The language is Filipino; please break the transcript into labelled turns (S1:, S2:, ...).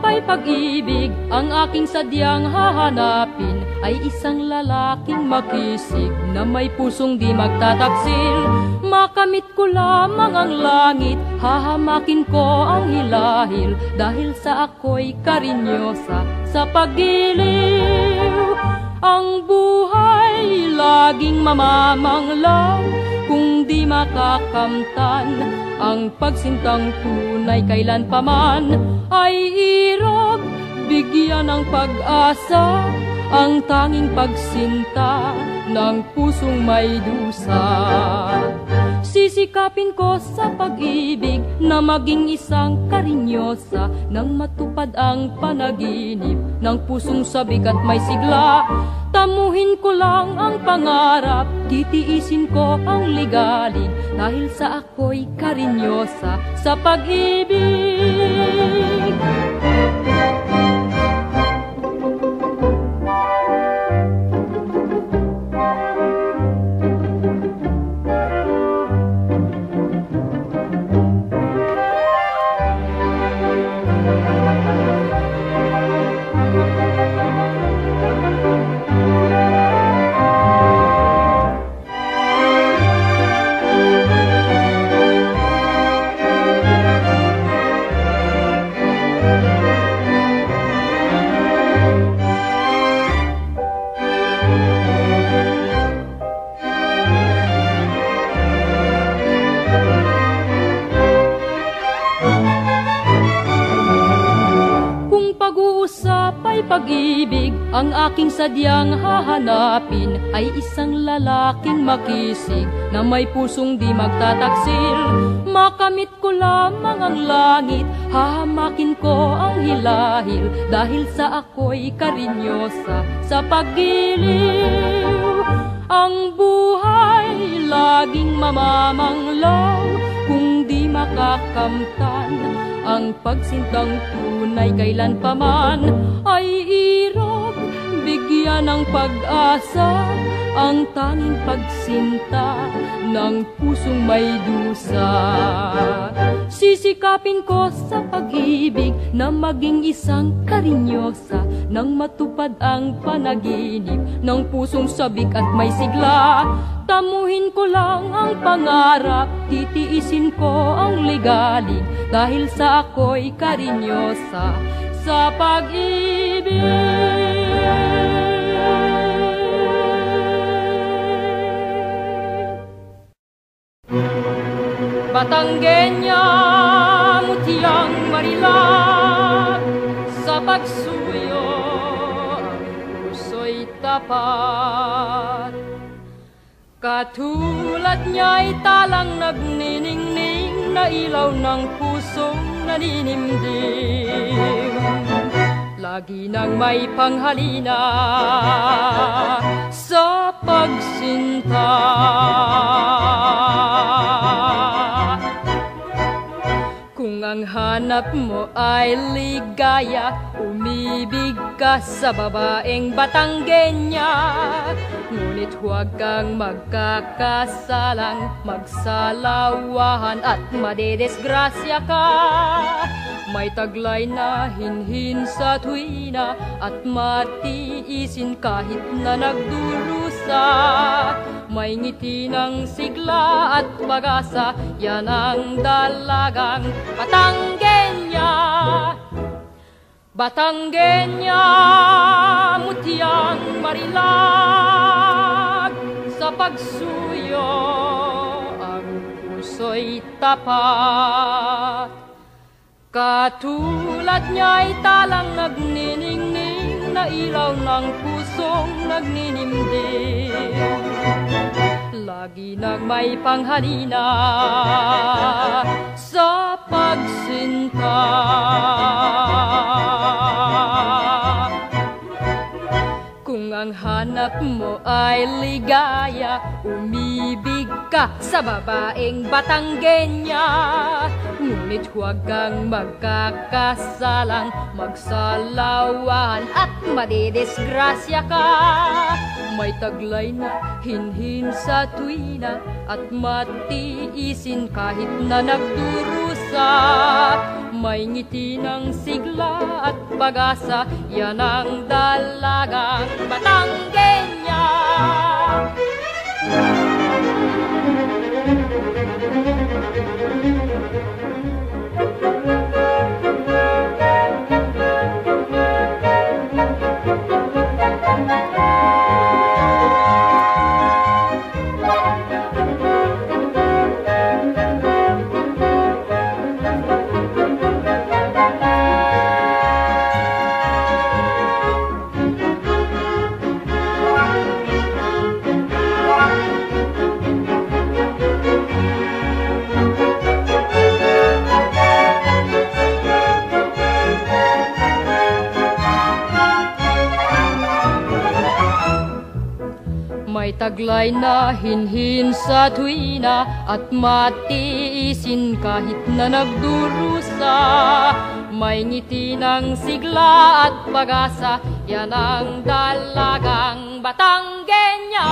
S1: pa'y pag-ibig, ang aking sadyang hahanapin ay isang lalaking makisig na may pusong di magtataksil. Makamit ko lamang ang langit, hahamakin ko ang hilahil, dahil sa ako'y karinyosa sa pag-iliw. Ang buhay laging mamamanglaw kung di makakamtan, ang pagsintang tunay kailan paman ay irog. Bigyan ng pag-asa ang tanging pagsinta ng pusong may dusa. Sisikapin ko sa pag-ibig na maging isang karinyosa, nang matupad ang panaginip ng pusong sabik at may sigla. Tamuhin ko lang ang pangarap, titiisin ko ang ligalig, dahil sa ako'y karinyosa sa pag-ibig. Pag-ibig, ang aking sadyang hahanapin ay isang lalaking makisig na may pusong di magtataksil. Makamit ko lamang ang langit, hahamakin ko ang hilahil, dahil sa ako'y karinyosa sa pag-iliw. Ang buhay laging mamamanglaw kung di makakamtan, ang pagsintang tunay kailan paman ay irog. Bigyan ng pag-asa ang tanging pagsinta ng pusong may dusa. Sisikapin ko sa pag-ibig na maging isang karinyosa, nang matupad ang panaginip ng pusong sabik at may sigla. Tamuhin ko lang ang pangarap, titiisin ko ang ligalig, dahil sa ako'y karinyosa sa pag-ibig. Batanggenya, mutiang marilag, sa pagsuyo ang puso'y tapat. Katulad niya'y talang nagniningning na ilaw ng pusong naninimdim. Lagi nang may panghalina sa pagsinta. Kung ang hanap mo ay ligaya, umibig ka sa babaeng Batanggenya. Ngunit huwag kang magkakasalang, magsalawahan at madedesgrasya ka. May taglay na hinhin sa tuwina at matiisin kahit na nagdurusa. May ngiti ng sigla at pag-asa, yan ang dalagang Batanggenya. Batanggenya, mutiang marilag, sa pagsuyo ang puso'y tapat. Katulad niya'y talang nagniningning na ilaw ng pusong nagninimdim. Lagi nang may panghalina sa pagsinta. Kung ang hanap mo ay ligaya, umibig ka sa babaeng Batanggenya. Ngunit huwag kang magkakasalang, magsalawan at madedesgrasya ka. May taglay na hinhin sa tuwina at matiisin kahit na nagdurusa. May ngiti ng sigla at pag-asa, yan ang dalagang Batanggenya. May taglay na hinhin sa tuwina at matiisin kahit na nagdurusa. May ngiti ng sigla at pag-asa, yan ang dalagang Batanggenya.